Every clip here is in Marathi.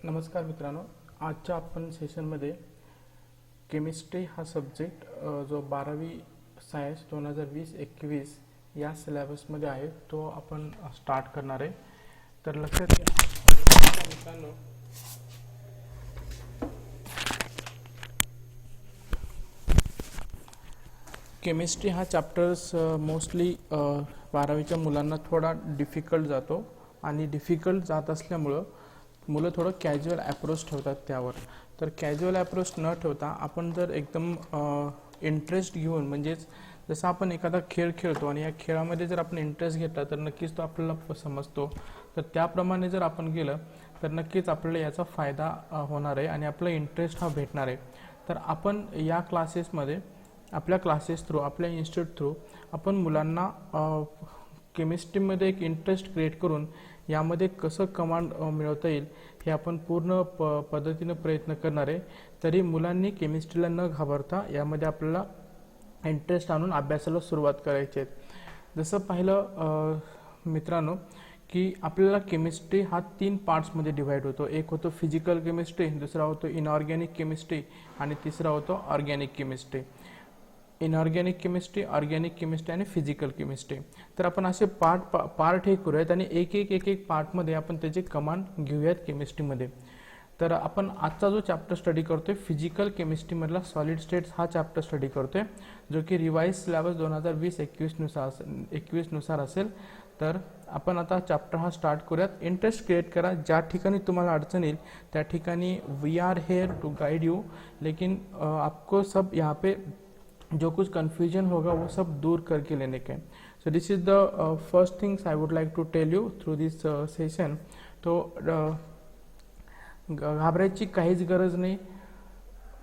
नमस्कार मित्रांनो, आजच्या आपण सेशनमध्ये केमिस्ट्री हा सब्जेक्ट जो 12वी सायन्स 2020-21 या सिलेबसमध्ये आहे तो आपण स्टार्ट करणार आहे. तर लक्षात घ्या मित्रांनो, केमिस्ट्री हा चॅप्टर्स मोस्टली 12वीच्या मुलांना थोडा डिफिकल्ट जातो आणि डिफिकल्ट जात असल्यामुळं मुलं थोडं कॅज्युअल अप्रोच ठेवतात त्यावर. तर कॅज्युअल अप्रोच न ठेवता आपण जर एकदम इंटरेस्ट घेऊन, म्हणजेच जसं आपण एखादा खेळ खेळतो आणि या खेळामध्ये जर आपण इंटरेस्ट घेतला तर नक्कीच तो आपल्याला समजतो. तर त्याप्रमाणे जर आपण गेलं तर नक्कीच आपल्याला याचा फायदा होणार आहे आणि आपला इंटरेस्ट हा भेटणार आहे. तर आपण या क्लासेसमध्ये आपल्या क्लासेस थ्रू, आपल्या इन्स्टिट्यूट थ्रू आपण मुलांना केमिस्ट्रीमध्ये एक इंटरेस्ट क्रिएट करून यामध्ये कसं कमांड मिळवता येईल हे आपण पूर्ण पद्धतीनं प्रयत्न करणार आहे. तरी मुलांनी केमिस्ट्रीला न घाबरता यामध्ये आपल्याला इंटरेस्ट आणून अभ्यासाला सुरुवात करायची आहे. जसं पाहिलं मित्रांनो की आपल्याला केमिस्ट्री हा 3 पार्ट्समध्ये डिवाइड होतो. एक होतो फिजिकल केमिस्ट्री, दुसरा होतो इनऑर्गॅनिक केमिस्ट्री आणि तिसरा होतो organic chemistry. Inorganic chemistry, organic chemistry आणि फिजिकल केमिस्ट्री. तर आपण असे पार्ट हे करूयात आणि एक पार्टमध्ये आपण त्याचे कमांड घेऊयात केमिस्ट्रीमध्ये. तर आपण आजचा जो चॅप्टर स्टडी करतोय फिजिकल केमिस्ट्रीमधला सॉलिड स्टेट्स हा चॅप्टर स्टडी करतोय, जो की रिवाइज सिलेबस 2020-21 नुसार असेल. तर आपण आता चॅप्टर हा स्टार्ट करूयात. इंटरेस्ट क्रिएट करा. ज्या ठिकाणी तुम्हाला अडचण येईल त्या ठिकाणी we are here to guide you, लेकिन आपको सब यहाँ पे जो कुछ कन्फ्यूजन होगा वो सब दूर करके लेने का है. So this is the first things I would like to tell you through this session. तो घाबरायची काहीच गरज नाही.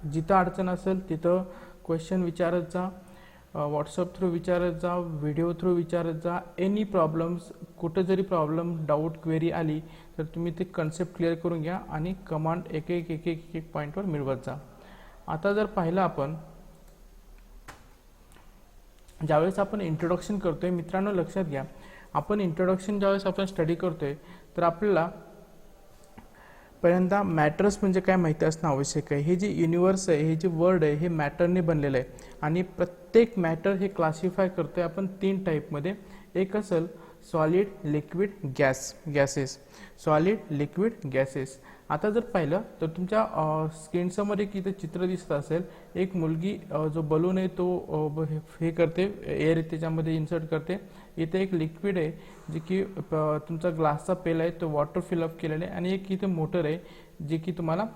जिथं अडचण असेल तिथं क्वेश्चन विचारत जा, व्हॉट्सअप थ्रू विचारत जा, व्हिडिओ थ्रू विचारत जा. एनी प्रॉब्लेम्स, कुठं जरी प्रॉब्लेम, डाऊट, क्वेरी आली तर तुम्ही ते कन्सेप्ट क्लिअर करून घ्या आणि कमांड एक पॉईंटवर मिळवत जा. आता जर पाहिलं आपण, ज्यावेळेस आपण इंट्रोडक्शन करतोय मित्रांनो, लक्षात घ्या, आपण इंट्रोडक्शन ज्यावेळेस आपण स्टडी करतोय तर आपल्याला पहिल्यांदा मॅटर्स म्हणजे काय माहिती असणं आवश्यक आहे. हे जे युनिवर्स आहे, हे जे वर्ल्ड आहे, हे मॅटरने बनलेलं आहे आणि प्रत्येक मॅटर हे क्लासिफाय करतोय आपण 3 टाईपमध्ये. एक असेल solid, liquid, gases. Solid, liquid, gases. आता जर पाहिलं तर तुमच्या स्क्रीनसमोर एक इथे चित्र दिसत असेल. एक मुलगी जो बलून आहे तो हे करते, एअर त्याच्यामध्ये इन्सर्ट करते. इथे एक लिक्विड आहे जे की तुमचा ग्लासचा पेल आहे तो वॉटर फिलअप केलेला आहे आणि एक इथे मोटर आहे जे की तुम्हाला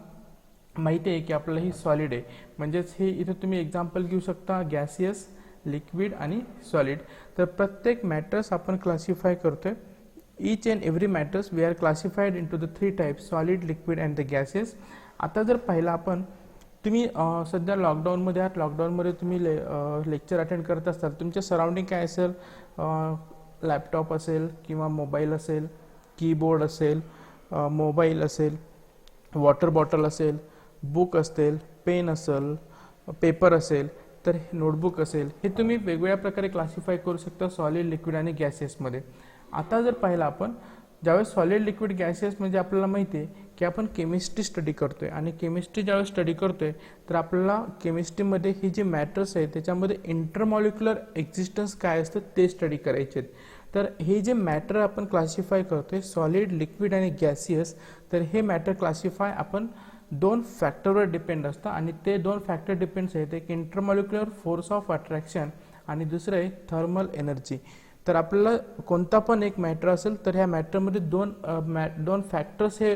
माहिती आहे की आपल्याला ही सॉलिड आहे. म्हणजेच हे इथे तुम्ही एक्झाम्पल घेऊ शकता, गॅसियस, लिक्विड आणि सॉलिड. तर प्रत्येक मॅटर्स आपण क्लासिफाय करतोय. Each and every matters we are classified into the 3 types, solid, liquid and the gases. आता जर पाहिलं आपण, तुम्ही सध्या लॉकडाऊनमध्ये आहात. लॉकडाऊनमध्ये तुम्ही लेक्चर अटेंड करत असताल. तुमच्या सराउंडिंग काय असेल, लॅपटॉप असेल किंवा मोबाईल असेल, कीबोर्ड असेल, मोबाईल असेल, वॉटर बॉटल असेल, बुक असेल, पेन असेल, पेपर असेल, तर नोटबुक असेल. हे तुम्ही वेगवेगळ्या प्रकारे क्लासिफाय करू शकता सॉलिड, लिक्विड आणि गॅसेसमध्ये. आता जर पाहिलं आपण, ज्यावेळेस सॉलिड, लिक्विड, गॅसेस म्हणजे आपल्याला माहिती आहे की आपण केमिस्ट्री स्टडी करतोय आणि केमिस्ट्री ज्यावेळेस स्टडी करतोय तर आपल्याला केमिस्ट्रीमध्ये ही जी मॅटर्स आहे त्याच्यामध्ये इंटरमॉलिक्युलर एक्झिस्टन्स काय असतं ते स्टडी करायचे आहेत. तर हे जे मॅटर आपण क्लासिफाय करतोय सॉलिड, लिक्विड आणि गॅसियस, तर हे मॅटर क्लासिफाय आपण 2 फॅक्टरवर डिपेंड असतं आणि ते 2 फॅक्टर डिपेंड्स आहेत. एक इंटरमॉलिक्युलर फोर्स ऑफ अट्रॅक्शन आणि दुसरं आहे थर्मल एनर्जी. तर आपल्याला कोणता पण एक मॅटर असेल तर ह्या मॅटरमध्ये दोन फॅक्टर्स हे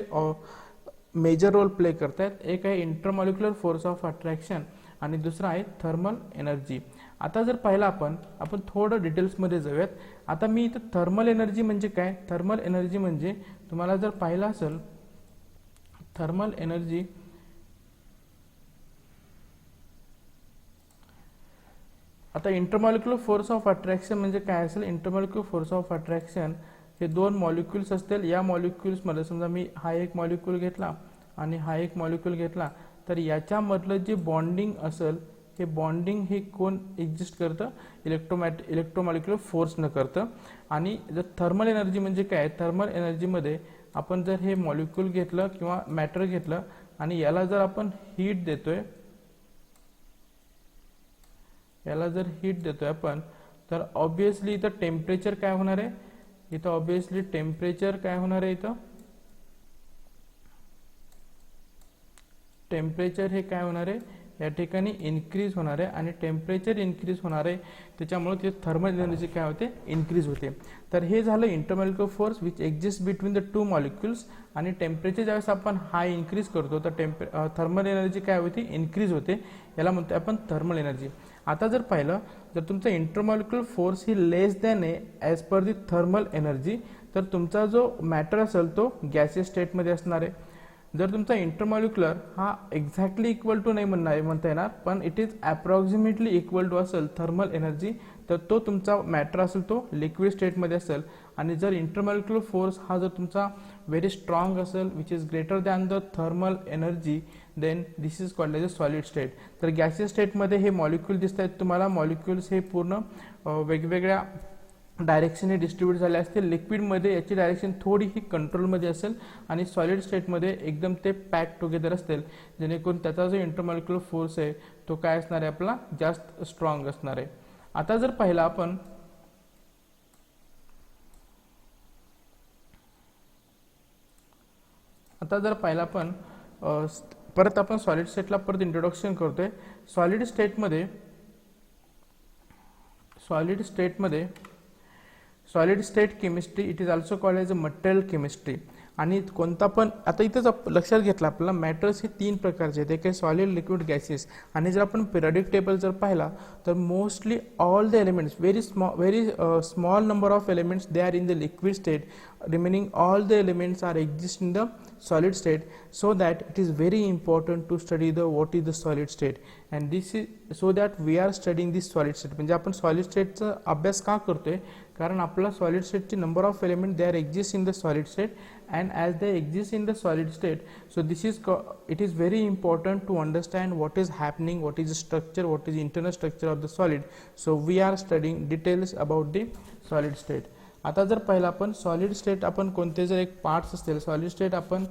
मेजर रोल प्ले करत आहेत. एक आहे इंटरमॉलिक्युलर फोर्स ऑफ अट्रॅक्शन आणि दुसरा आहे थर्मल एनर्जी. आता जर पाहिलं आपण थोडं डिटेल्समध्ये जाऊयात. आता मी इथं थर्मल एनर्जी म्हणजे काय, थर्मल एनर्जी म्हणजे तुम्हाला जर पाहिलं असेल, थर्मल एनर्जी आता इंटरमॉलिक्युलर फोर्स ऑफ अट्रॅक्शन म्हणजे काय असेल. इंटरमॉलिक्युलर फोर्स ऑफ अट्रॅक्शन हे 2 मॉलिक्युल्स असतील. या मॉलिक्युल्समध्ये समजा मी हा एक मॉलिक्यूल घेतला आणि हा एक मॉलिक्यूल घेतला, तर याच्यामधलं जे बॉन्डिंग असेल हे बॉन्डिंग हे कोण एक्झिस्ट करतं, इलेक्ट्रोमॉलिक्युलर फोर्सनं करतं. आणि जर थर्मल एनर्जी म्हणजे काय, थर्मल एनर्जीमध्ये आपण जर हे मॉलिक्यूल घेतलं किंवा मॅटर घेतलं आणि याला जर आपण हीट देतोय, याला जर हीट देतोय आपण, तर ऑब्विसली इथं टेम्परेचर काय होणार आहे, इथं ऑब्विसली टेम्परेचर काय होणार आहे, इथं टेम्परेचर हे काय होणार आहे, या ठिकाणी इन्क्रीज होणार आहे आणि टेम्परेचर इन्क्रीज होणार आहे, त्याच्यामुळे ते थर्मल एनर्जी काय होते, इन्क्रीज होते. तर हे झालं intermolecular force which exist between the two molecules. आणि टेम्परेचर ज्यावेळेस आपण हाय इन्क्रीज करतो तर थर्मल एनर्जी काय होते, इन्क्रीज होते, याला म्हणतो आपण थर्मल एनर्जी. आता जर पाहिलं, जर तुमचा इंटरमॉलिक्युलर फोर्स ही लेस दॅन आहे ॲज पर दी थर्मल एनर्जी, तर तुमचा जो मॅटर असेल तो गॅसियस स्टेटमध्ये असणार आहे. जर तुमचा इंटरमॉलिक्युलर हा एक्झॅक्टली इक्वल टू नाही म्हणता येणार, पण it is approximately equal to असेल थर्मल एनर्जी, तर तो तुमचा मॅटर असेल तो लिक्विड स्टेटमध्ये असेल. आणि जर इंटरमॉलिक्युलर फोर्स हा जर तुमचा व्हेरी स्ट्रॉंग असेल which is greater than the thermal energy, then this is called as a solid state. तर गॅसियस स्टेटमध्ये हे मॉलिक्यूल दिसत आहेत तुम्हाला, मॉलिक्युल्स हे पूर्ण वेगवेगळ्या डायरेक्शनने डिस्ट्रीब्यूट झाले असतील. लिक्विडमध्ये याची डायरेक्शन थोडी ही कंट्रोलमध्ये असेल आणि सॉलिड स्टेटमध्ये एकदम ते पॅक टुगेदर असतील, जेणेकरून त्याचा जो इंटरमॉलिक्युलर फोर्स आहे तो काय असणार आहे, आपला जास्त स्ट्रॉंग असणार आहे. आता जर पाहिला आपण, परत आपण सॉलिड स्टेटला परत इंट्रोडक्शन करतोय. Solid state chemistry it is also called as a material chemistry. आणि कोणता पण आता इथंच लक्षात घेतलं आपल्याला मॅटर्स हे 3 प्रकारचे आहेत, एक आहे सॉलिड, लिक्विड, गॅसेस. आणि जर आपण पिरियडिक टेबल जर पाहिला तर mostly all the elements, very small number of elements they are in the liquid state, remaining all the elements are exist in the solid state, so that it is very important to study the what is the solid state, and this is so that we are studying this solid state. म्हणजे आपण सॉलिड स्टेटचा अभ्यास का करतोय, कारण आपला सॉलिड स्टेटची number of element they are exist in the solid state, and as they exist in the solid state, so this is it is very important to understand what is happening, what is the structure, what is the internal structure of the solid. So we are studying details about the solid state. आता जर पाहिलं आपण सॉलिड स्टेट, आपण कोणते जर एक पार्ट्स असतील, सॉलिड स्टेट आपण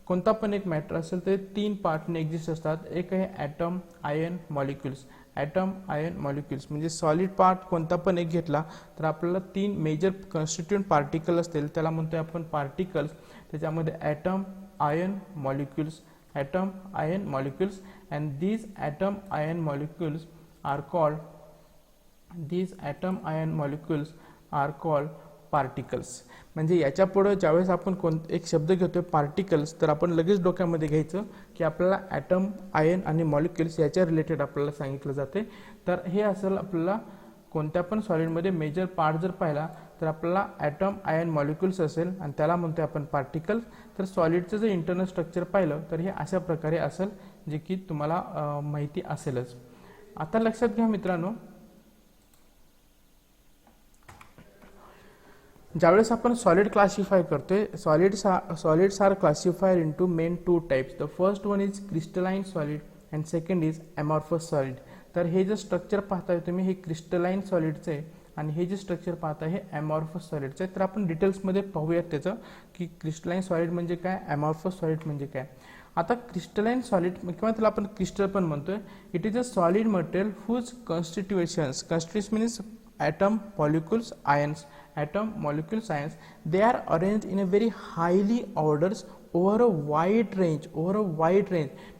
कोणता पण एक मॅटर असेल तर 3 पार्टने एक्झिस्ट असतात. एक आहे atom, ion, molecules. Atom, ion, molecules म्हणजे सॉलिड पार्ट कोणता पण एक घेतला तर आपल्याला 3 मेजर कॉन्स्टिट्यूएंट पार्टिकल असतील, त्याला म्हणतोय आपण पार्टिकल्स. त्याच्यामध्ये atom, ion, molecules, atom, ion, molecules. And these atom, ion, molecules are called particles. म्हणजे याच्या पुढे ज्यावेळेस आपण एक शब्द घेतोय पार्टिकल्स, तर आपण लगेच डोक्यामध्ये घ्यायचं की आपल्याला ॲटम, आयन आणि मॉलिक्युल्स याच्या रिलेटेड आपल्याला सांगितलं जाते. तर हे असेल आपल्याला कोणत्या पण सॉलिडमध्ये मेजर पार्ट जर पाहिला तर आपल्याला ॲटम, आयन, मॉलिक्युल्स असेल आणि त्याला म्हणतोय आपण पार्टिकल्स. तर सॉलिडचं जर इंटरनल स्ट्रक्चर पाहिलं तर हे अशा प्रकारे असेल, जे की तुम्हाला माहिती असेलच. आता लक्षात घ्या मित्रांनो, ज्यावेळेस आपण सॉलिड क्लासिफाय करतोय, solids are classified into main 2 types. The first one is crystalline solid and second is amorphous solid. तर हे जे स्ट्रक्चर पाहताय तुम्ही हे क्रिस्टलाइन सॉलिडचं आहे आणि हे जे स्ट्रक्चर पाहताय हे अमॉर्फस सॉलिडचं आहे. तर आपण डिटेल्समध्ये पाहूयात त्याचं की क्रिस्टलाइन सॉलिड म्हणजे काय, अमॉर्फस सॉलिड म्हणजे काय. आता क्रिस्टलाइन सॉलिड किंवा त्याला आपण क्रिस्टल पण म्हणतोय, it is a solid material whose constituents means atom, molecules, ions, atom, molecules, ions, they are arranged in a very highly orders over a wide range.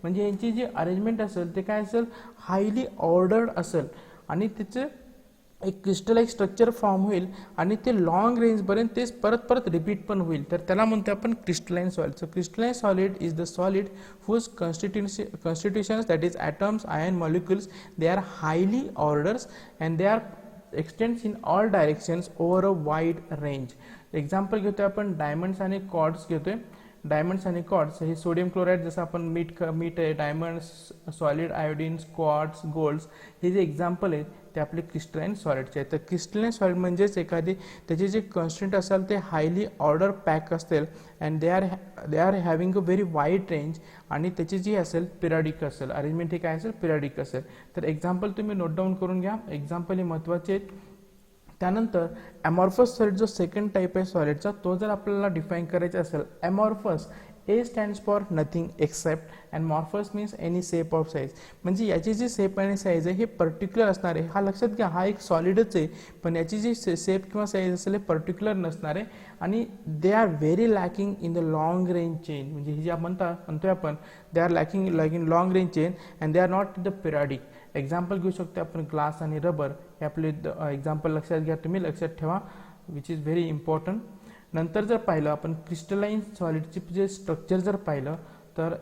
म्हणजे यांची जी अरेंजमेंट असेल ते काय असेल, हायली ऑर्डर्ड असेल आणि त्याचे एक क्रिस्टलाइज स्ट्रक्चर फॉर्म होईल आणि ते लॉंग रेंजपर्यंत ते परत रिपीट पण होईल. तर त्याला म्हणतो आपण crystalline solid. So crystalline solid is the solid whose constitutions that is atoms, ion, molecules, they are highly orders and they are extends in all directions over a wide range. Example घेतोय आपण डायमंड्स आणि कॉर्ड्स घेतोय. डायमंड्स आणि कॉर्ड्स हे सोडियम क्लोराईड, जसं आपण मीठ आहे, diamonds, solid iodines, quartz, golds, हे जे एक्झाम्पल आहेत ते आपले क्रिस्टलाइन सॉलिडचे आहेत. तर क्रिस्टलाइन सॉलिड म्हणजेच एखादी त्याचे जे कॉन्स्टंट असेल ते हायली ऑर्डर पॅक असतील and they are having a very wide range आणि त्याची जी असेल पिरियडिक असेल, अरेंजमेंट हे काय असेल पिरियडिक असेल. तर एक्झाम्पल तुम्ही नोट डाऊन करून घ्या. एक्झाम्पल हे महत्त्वाचे आहेत. त्यानंतर ॲमॉर्फस सॉलिड जो सेकंड टाईप आहे सॉलिडचा, तो जर आपल्याला डिफाईन करायचा असेल, amorphous a stands for nothing except and morphous means any shape of size. म्हणजे याची जी शेप आणि साईज आहे हे पर्टिक्युलर असणार आहे. हा लक्षात घ्या, हा एक सॉलिडच आहे, पण याची जी शेप किंवा साईज असेल हे पर्टिक्युलर नसणार आहे. आणि they are very lacking in the long range chain. म्हणजे ही जी म्हणतोय आपण, they are lacking in long range chain and they are not the periodic. Example घेऊ शकतो आपण ग्लास आणि रबर, हे आपले एक्झाम्पल लक्षात घ्या, तुम्ही लक्षात ठेवा, विच इज व्हेरी इम्पॉर्टंट. नंतर जर पाहिलं आपण क्रिस्टलाइन सॉलिडचे जे स्ट्रक्चर जर पाहिलं, तर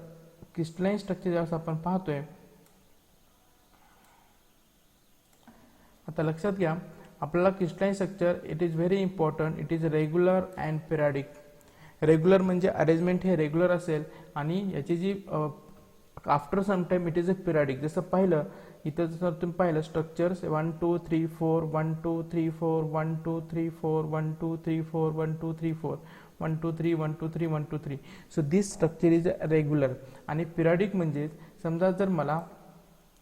क्रिस्टलाइन स्ट्रक्चर ज्यावेळेस आपण पाहतोय, आता लक्षात घ्या, आपल्याला crystalline structure it is very important, it is regular and periodic. Regular म्हणजे अरेंजमेंट हे रेग्युलर असेल आणि याची जी after some time it is a periodic. जसं पाहिलं इथं, जर तुम्ही पाहिलं structures 1 2 3 4 1 2 3 4 1 2 3 4 1 2 3 4 1 2 3 4 1 2 3 1 2 3 1 2 3. So this structure is regular. आणि पिरियडिक म्हणजे समजा जर मला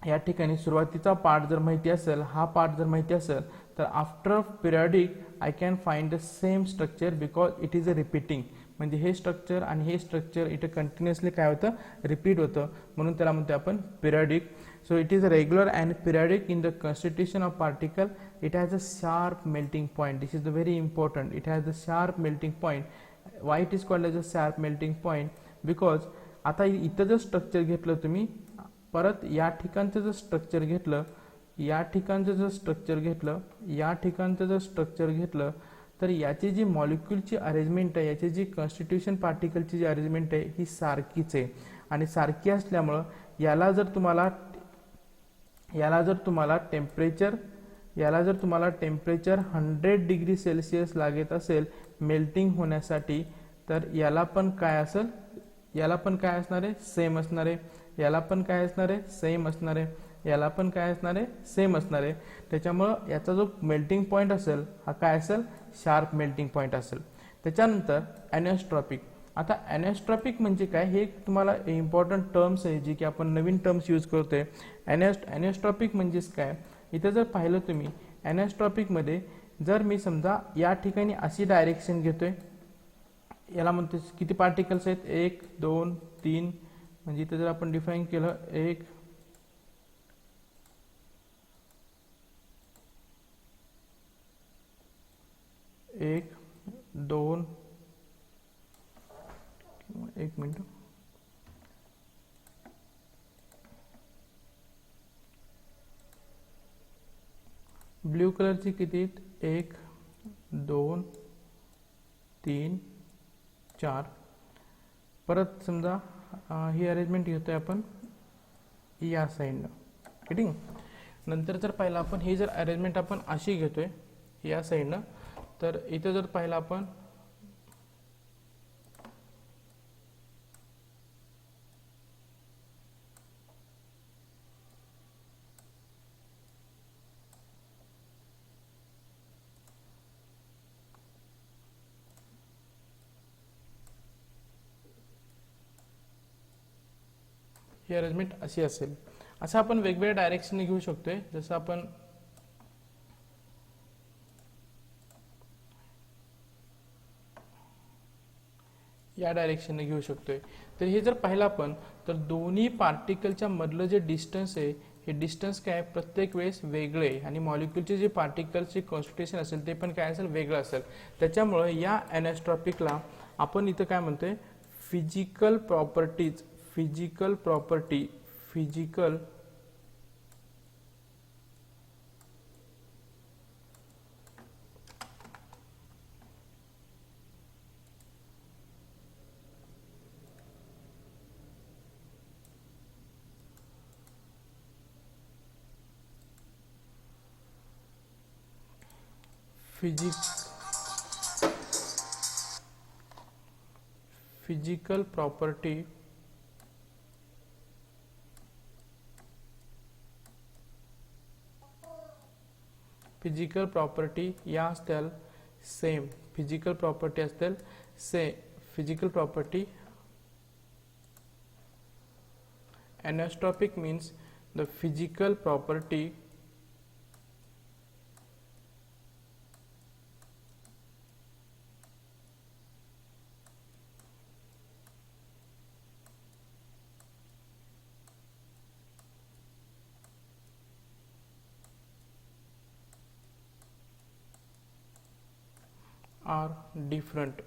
या ठिकाणी सुरुवातीचा पार्ट जर माहिती असेल, हा पार्ट जर माहिती असेल, तर after periodic I can find the same structure because it is a repeating. म्हणजे हे स्ट्रक्चर आणि हे स्ट्रक्चर इथे कंटिन्युअसली काय होतं, रिपीट होतं, म्हणून त्याला म्हणतो आपण periodic. So it is regular and periodic in the constitution of particle. It has a sharp melting point. This is the very important. It has a sharp melting point. Why it is called as a sharp melting point? Because आता इथं जर स्ट्रक्चर घेतलं तुम्ही, परत या ठिकाणचं जर स्ट्रक्चर घेतलं, या ठिकाणचं जर स्ट्रक्चर घेतलं, या ठिकाणचं जर स्ट्रक्चर घेतलं, तर याची जी मॉलिक्यूलची अरेंजमेंट आहे, याची जी कॉन्स्टिट्यूशन पार्टिकलची जी अरेंजमेंट आहे ही सारखीच आहे. आणि सारखी असल्यामुळं याला जर तुम्हाला टेम्परेचर 100 डिग्री सेल्सिअस लागत असेल मेल्टिंग होण्यासाठी, तर याला पण काय असेल, याला पण काय असणार आहे, सेम असणार आहे. याला पण काय असणार आहे, सेम असणार आहे. याला पण काय असणार आहे, सेम असणार आहे. त्याच्यामुळं याचा जो मेल्टिंग पॉईंट असेल हा काय असेल, शार्प मेल्टिंग पॉईंट असेल. त्याच्यानंतर ॲनिसोट्रॉपिक. आता ॲनिसोट्रॉपिक म्हणजे काय, हे तुम्हाला इम्पॉर्टंट टर्म्स आहे जी की आपण नवीन टर्म्स यूज करतोय. ॲनिसोट्रॉपिक म्हणजेच काय, इथं जर पाहिलं तुम्ही ॲनिसोट्रॉपिकमध्ये जर मी समजा या ठिकाणी अशी डायरेक्शन घेतोय, याला म्हणतो किती पार्टिकल्स आहेत, 1 2 3. म्हणजे इथं जर आपण डिफाईन केलं 1 2, 1 मिनिट, ब्ल्यू कलरची किती, 1 2 3 4. परत समजा ही अरेंजमेंट घेतोय आपण या साईडनं, ठीक. नंतर जर पाहिलं आपण ही जर अरेंजमेंट आपण अशी घेतोय या साईडनं, तर इथं जर पाहिलं आपण ही अरेंजमेंट अशी असेल. असं आपण वेगवेगळ्या डायरेक्शनने घेऊ शकतोय. जसं आपण या डायरेक्शनने घेऊ शकतोय. तर हे जर पाहिलं आपण, तर दोन्ही पार्टिकलच्या मधलं जे डिस्टन्स आहे, हे डिस्टन्स काय प्रत्येक वेळेस वेगळे आहे आणि मॉलिक्यूलचे जे पार्टिकलचे कॉन्स्टिट्यूशन असेल ते पण काय असेल, वेगळं असेल. त्याच्यामुळे या ॲनिसोट्रॉपिकला आपण इथं काय म्हणतोय, physical properties, physical property, physical physical property physical property या असतील सेम, फिजिकल प्रॉपर्टी असतील physical property. Anisotropic means the physical property are different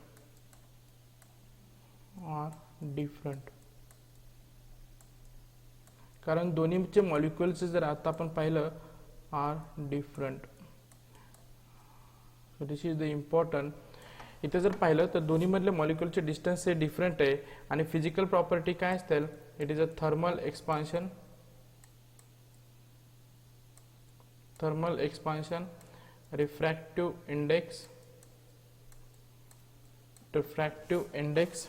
कारण दोन्हीचे मॉलिक्युल्स जर आता आपण पाहिलं are different. So this is the important. इथे जर पाहिलं तर दोन्ही मधले मॉलिक्युलचे डिस्टन्स हे डिफरंट आहे आणि फिजिकल प्रॉपर्टी काय असतील, it is a thermal expansion, refractive index,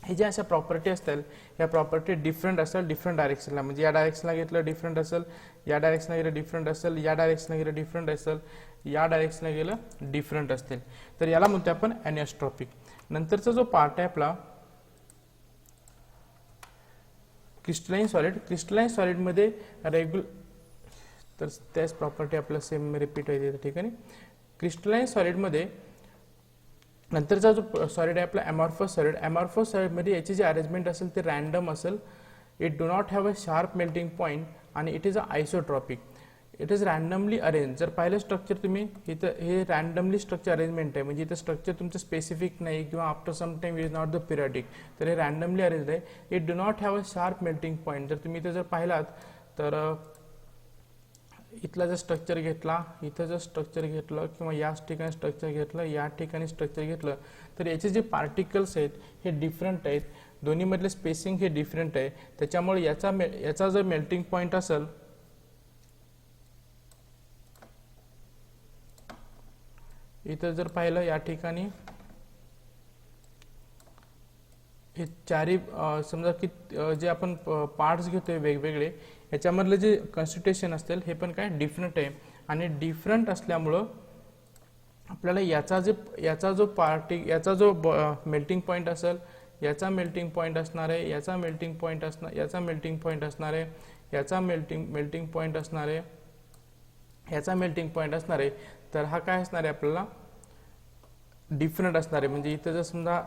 हे जे अशा प्रॉपर्टी असतील ह्या प्रॉपर्टी डिफरंट असेल डिफरंट डायरेक्शनला. म्हणजे या डायरेक्शनला घेतलं डिफरंट असेल, या डायरेक्शनला गेलं डिफरंट असेल, या डायरेक्शनला गेलं डिफरंट असेल, या डायरेक्शनला गेलं डिफरंट असतील. तर याला म्हणतो आपण एनिसोट्रॉपिक. नंतरचा जो पार्ट आहे आपला क्रिस्टलाइन सॉलिड मध्ये तर त्याच प्रॉपर्टी आपल्याला सेम रिपीट होईल त्या ठिकाणी. क्रिस्टलाइन सॉलिडमध्ये नंतरचा जो सॉलिड आहे आपला ॲमॉर्फस सॉलिडमध्ये याची जी अरेंजमेंट असेल ते रँडम असेल. It do not have a sharp melting point आणि it is a isotropic. It is randomly arrange. जर पाहिलं स्ट्रक्चर तुम्ही इथं हे रँडमली स्ट्रक्चर अरेंजमेंट आहे, म्हणजे इथं स्ट्रक्चर तुमचं स्पेसिफिक नाही किंवा after some time is not the periodic. तर हे रँडमली अरेंज आहे. It do not have a sharp melting point. जर तुम्ही इथं जर पाहिलात तर इथला जर स्ट्रक्चर घेतला, इथं जर स्ट्रक्चर घेतलं किंवा याच ठिकाणी स्ट्रक्चर घेतलं, या ठिकाणी स्ट्रक्चर घेतलं, तर याचे जे पार्टिकल्स आहेत हे डिफरंट आहेत. दोन्हीमधले स्पेसिंग हे डिफरंट आहे. त्याच्यामुळे याचा जर मेल्टिंग पॉईंट असेल, इथं जर पाहिलं या ठिकाणी हे चारी समजा की जे आपण पार्ट्स घेतोय वेगवेगळे, याच्यामधलं जे कॉन्स्टिट्यूशन असतील हे पण काय डिफरंट आहे. आणि डिफरंट असल्यामुळं आपल्याला याचा जो मेल्टिंग पॉईंट असेल, याचा मेल्टिंग पॉईंट असणार आहे, याचा मेल्टिंग पॉईंट असणार, याचा मेल्टिंग पॉईंट असणार आहे, याचा मेल्टिंग पॉईंट असणार आहे, याचा मेल्टिंग पॉईंट असणार आहे. तर हा काय असणार आहे आपल्याला डिफरंट असणार आहे. म्हणजे इथं जर समजा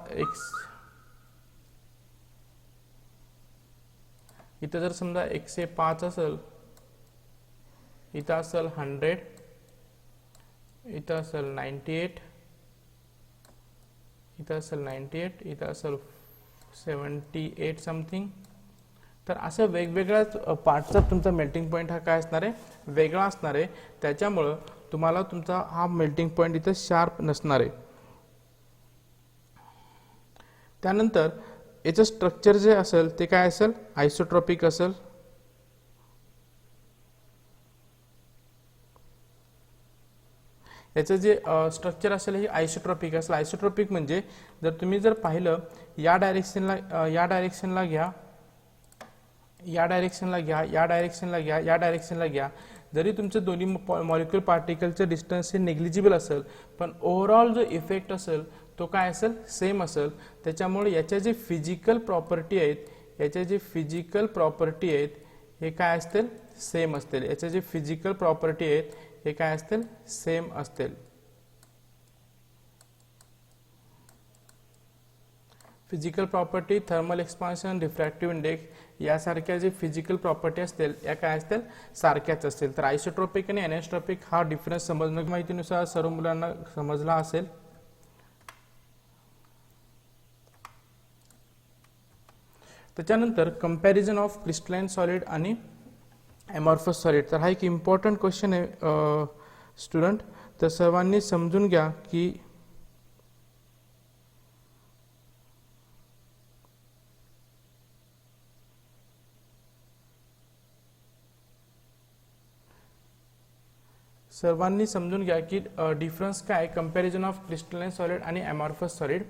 इथं जर समजा 105 असेल, इथं असेल 100, इथं असेल 98, इथं असेल 98, इथं असेल 78 समथिंग. तर असं वेगवेगळ्याच पार्टचा तुमचा मेल्टिंग पॉईंट हा काय असणार आहे, वेगळा असणार आहे. त्याच्यामुळं तुम्हाला तुमचा हा मेल्टिंग पॉईंट इथं शार्प नसणार आहे. त्यानंतर याचं स्ट्रक्चर जे असेल ते काय असेल, आयसोट्रॉपिक असेल. याचं जे स्ट्रक्चर असेल हे आयसोट्रॉपिक असेल. आयसोट्रॉपिक म्हणजे जर तुम्ही जर पाहिलं या डायरेक्शनला घ्या, या डायरेक्शनला घ्या, या डायरेक्शनला घ्या, जरी तुमचं दोन्ही मॉलिक्युल पार्टिकलचं डिस्टन्स हे नेग्लिजिबल असेल, पण ओव्हरऑल जो इफेक्ट असेल तो काय असेल, सेम असेल. त्याच्यामुळे याच्या जे फिजिकल प्रॉपर्टी आहेत हे काय असतील, सेम असतील. याच्या जे फिजिकल प्रॉपर्टी आहेत हे काय असतील, सेम असतील. Physical property, thermal expansion, refractive index यासारख्या जे फिजिकल प्रॉपर्टी असतील या काय असतील, सारख्याच असतील. तर आयसोट्रॉपिक आणि एनिसोट्रॉपिक हा डिफरन्स समजणं माहितीनुसार सर्व मुलांना समजला असेल. त्याच्यानंतर कंपॅरिझन ऑफ क्रिस्टलाइन सॉलिड आणि ॲमॉर्फस सॉलिड. तर हा एक इम्पॉर्टंट क्वेश्चन आहे स्टुडंट. तर सर्वांनी समजून घ्या की डिफरन्स काय कंपॅरिझन ऑफ क्रिस्टलाइन सॉलिड आणि ॲमॉर्फस सॉलिड.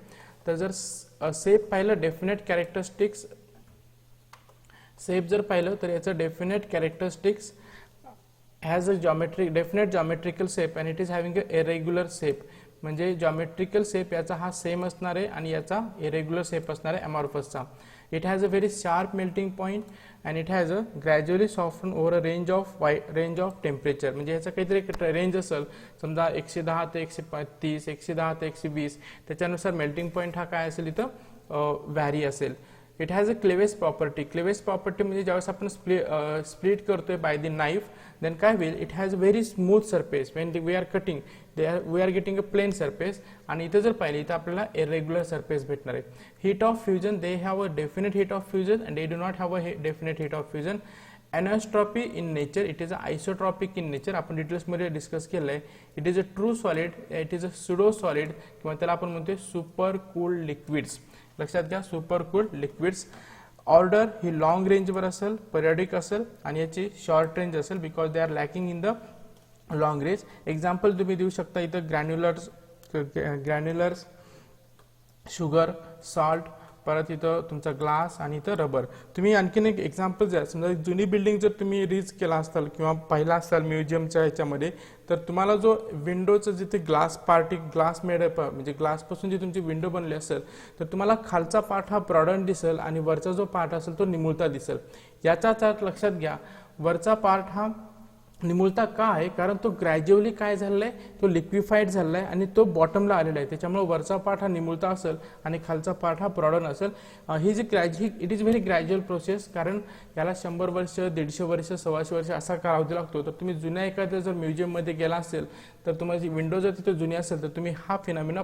तर जर सेप पाहिलं, डेफिनेट कॅरेक्टरिस्टिक्स सेप जर पाहिलं तर याचं definite characteristics has a definite geometrical shape and it is having a irregular shape. म्हणजे जॉमेट्रिकल सेप याचा हा सेम असणार आहे आणि याचा इरेग्युलर सेप असणार आहे ॲमॉर्फसचा. It has a very sharp melting point and it has a gradually soften over a range of temperature. म्हणजे याचा काहीतरी रेंज असेल, समजा 110 ते 130, 110 ते 120, त्याच्यानुसार मेल्टिंग पॉईंट हा काय असेल इथं व्हॅरी असेल. It has a cleavage property. Cleavage property म्हणजे ज्यावेळेस आपण स्प्लिट करतोय बाय द नाईफ, देन काय होईल, it has a very smooth surface when we are cutting. We are getting a plane surface, आणि इथे जर पाहिले इथे आपल्याला इरेग्युलर सरफेस भेटणार आहे. Heat of fusion, they have a definite heat of fusion and they do not have a definite heat of fusion. Anisotropy in nature, it is a isotropic in nature, आपण डिटेल्समध्ये डिस्कस केलं आहे. It is a true solid, it is a pseudo solid, किंवा त्याला आपण म्हणतोय सुपर कूल्ड लिक्विड्स. लक्षात घ्या, सुपर कूल्ड लिक्विड्स. ऑर्डर ही लॉंग रेंजवर असेल, पिरियडिक असेल, आणि याची शॉर्ट रेंज असेल, because they are lacking in the long range. Example तुम्ही देऊ शकता इथं ग्रॅन्युलर्स, शुगर, सॉल्ट, परत इथं तुमचा ग्लास, आणि इथं रबर. तुम्ही आणखीन एक एक्झाम्पल द्या. समजा जुनी बिल्डिंग जर तुम्ही रीच केला असाल किंवा पाहिला असाल म्युझियमच्या ह्याच्यामध्ये, तर तुम्हाला जो विंडोचं जिथे ग्लास मेड म्हणजे ग्लासपासून जी तुमची विंडो बनली असेल, तर तुम्हाला खालचा पार्ट हा ब्रॉडन दिसेल आणि वरचा जो पार्ट असेल तो निमुळता दिसेल. याचाच अर्थ लक्षात घ्या, वरचा पार्ट हा निमुळता का आहे, कारण तो ग्रॅज्युअली काय झालेला आहे, तो लिक्विफाईड झालेला आहे आणि तो बॉटमला आलेला आहे. त्याच्यामुळे वरचा पार्ट हा निमुळता असेल आणि खालचा पार्ट हा ब्रॉडन असेल. ही जी it is very gradual process, कारण याला 100 वर्ष, 150 वर्ष, 125 वर्ष असा कालावधी लागतो. तर तुम्ही जुन्या एखाद्या जर म्युझियममध्ये गेला असेल, तर तुम्हाला विंडो जर तिथे जुनी असेल, तर तुम्ही हा फिनॉमिना